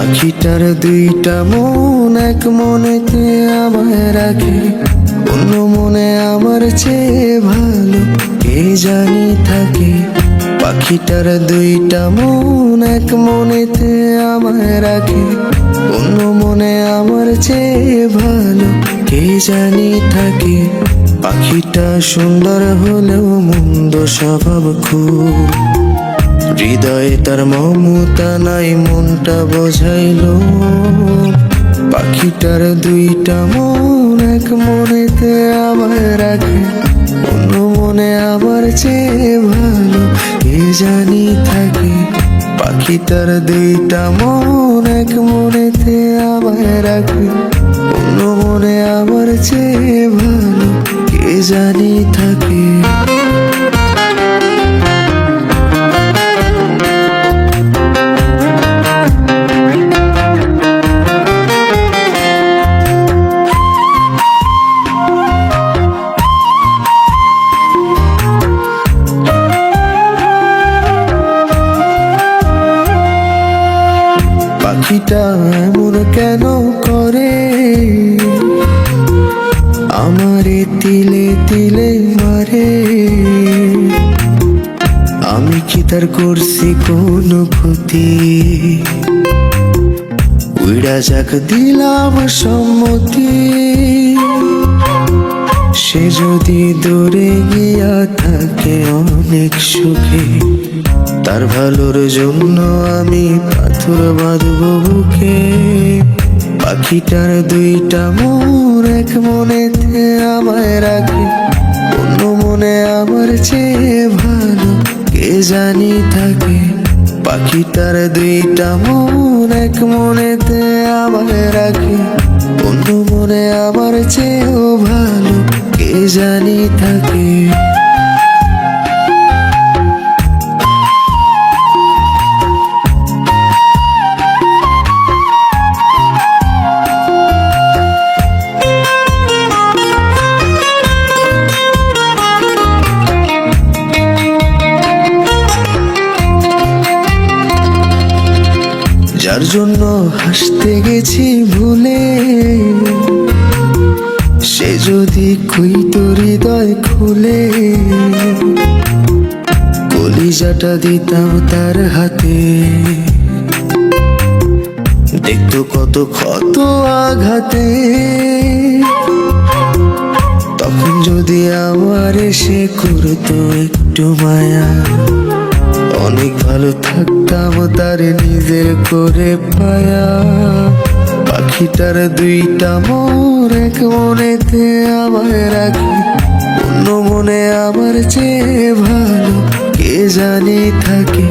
পাখিটার দুইটা মন, এক মনেতে আমায় রাখে, অন্য মনে আমার চেয়ে ভালো কে জানি থাকে। পাখিটার দুইটা মন, এক মনেতে আমায় রাখে, অন্য মনে আমার চেয়ে ভালো কে জানি থাকে। পাখিটা সুন্দর হলেও মন্দ স্বভাব খুব, হৃদয়ে তার মমতা নাই, মনটা বোঝাইলো। পাখিটার দুইটা মন, এক মনেতে আমায় রাখে, অন্য মনে আমার চেয়ে ভালো কে জানি থাকে। পাখিটার দুইটা মন, এক মনেতে আমায় রাখে, অন্য মনে আমার চেয়ে ভালো কে জানি থাকে। পাখিটা এমন কেন করে, আমারে তিলে তিলে মারে, আমি কি তার করছি কোনো ক্ষতি? উইড়া যাক দিলাম সম্মতি, সে যদি দূরে গিয়া থাকে অনেক সুখে, তার ভালোর জন্য আমি পাথর বাঁধব বুকে। পাখিটার দুইটা মন, এক মনেতে আমায় রাখে, অন্য মনে আমার চেয়ে ভালো কে জানি থাকে। পাখিটার দুইটা মন, এক মনেতে আমায় রাখে, অন্য মনে আমার চেয়েও ভালো কে জানি থাকে। যার জন্য হাসতে গেছি ভুলে, সে যদি কইতো হৃদয় খুলে, কলিজাটা দিতাম তার হাতে, দেখতো কত ক্ষত আঘাতে। তখন যদি আমার এসে করতো একটু মায়া, অনেক ভালো থাকতাম তার নিজের করে পায়া। পাখিটার দুইটা মন, এক মনেতে আমায় রাখে, অন্য মনে আমার চেয়ে ভালো কে জানি থাকে।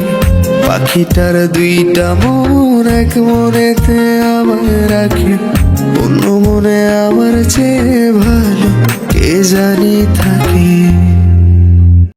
পাখিটার দুইটা মন, এক মনেতে আমায় রাখে, অন্য মনে আমার চেয়ে ভালো কে জানি থাকে।